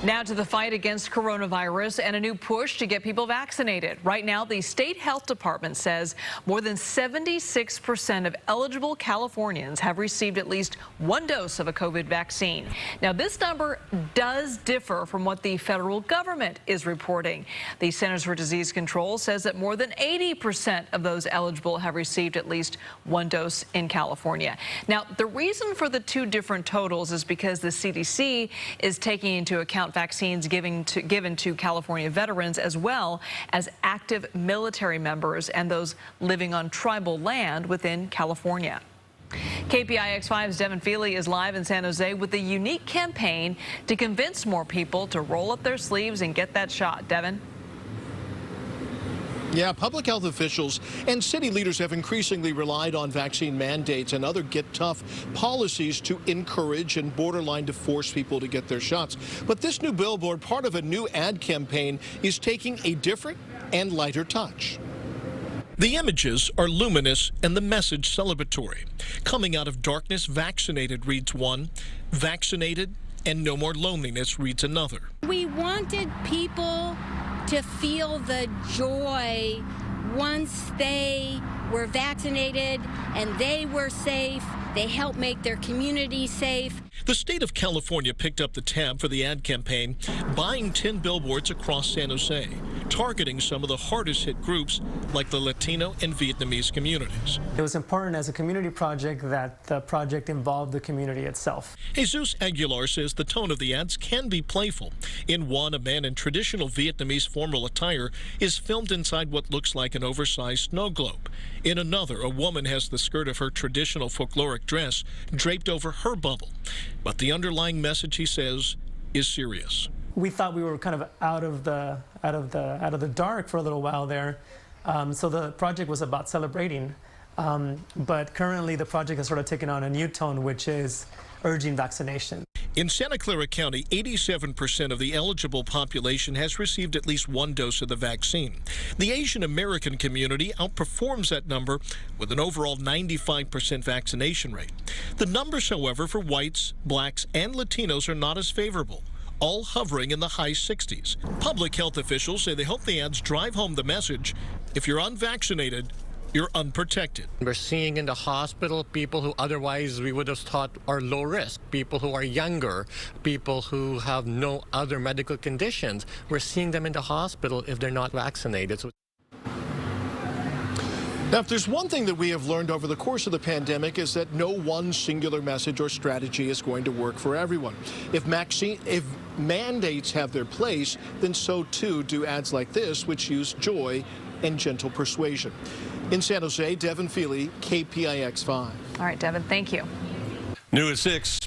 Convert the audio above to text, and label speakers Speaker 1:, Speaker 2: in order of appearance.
Speaker 1: Now to the fight against coronavirus and a new push to get people vaccinated. Right now, the state health department says more than 76% of eligible Californians have received at least one dose of a COVID vaccine. Now, this number does differ from what the federal government is reporting. The Centers for Disease Control says that more than 80% of those eligible have received at least one dose in California. Now, the reason for the two different totals is because the CDC is taking into account vaccines given to California veterans as well as active military members and those living on tribal land within California. KPIX 5's Devin Fehely is live in San Jose with a unique campaign to convince more people to roll up their sleeves and get that shot. Devin?
Speaker 2: Yeah, public health officials and city leaders have increasingly relied on vaccine mandates and other get-tough policies to encourage and borderline to force people to get their shots. But this new billboard, part of a new ad campaign, is taking a different and lighter touch. The images are luminous and the message celebratory. Coming out of darkness, vaccinated reads one, vaccinated and no more loneliness reads another.
Speaker 3: We wanted people to feel the joy once they were vaccinated and they were safe. They helped make their community safe.
Speaker 2: The state of California picked up the tab for the ad campaign, buying 10 billboards across San Jose, targeting some of the hardest hit groups like the Latino and Vietnamese communities.
Speaker 4: It was important as a community project that the project involved the community itself.
Speaker 2: Jesus Aguilar says the tone of the ads can be playful. In one, a man in traditional Vietnamese formal attire is filmed inside what looks like an oversized snow globe. In another, a woman has the skirt of her traditional folkloric dress draped over her bubble. But the underlying message, he says, is serious.
Speaker 4: We thought we were kind of out of the dark for a little while there. So the project was about celebrating. But currently the project has sort of taken on a new tone, which is urging vaccination.
Speaker 2: In Santa Clara County, 87% of the eligible population has received at least one dose of the vaccine. The Asian American community outperforms that number with an overall 95% vaccination rate. The numbers, however, for whites, blacks, and Latinos are not as favorable, all hovering in the high 60s. Public health officials say they hope the ads drive home the message: if you're unvaccinated, you're unprotected.
Speaker 5: We're seeing in the hospital people who otherwise we would have thought are low risk, people who are younger, people who have no other medical conditions. We're seeing them in the hospital if they're not vaccinated.
Speaker 2: Now, if there's one thing that we have learned over the course of the pandemic is that no one singular message or strategy is going to work for everyone. If mandates have their place, then so too do ads like this, which use joy and gentle persuasion. In San Jose, Devin Fehely, KPIX 5.
Speaker 1: All right, Devin, thank you.
Speaker 6: New at 6.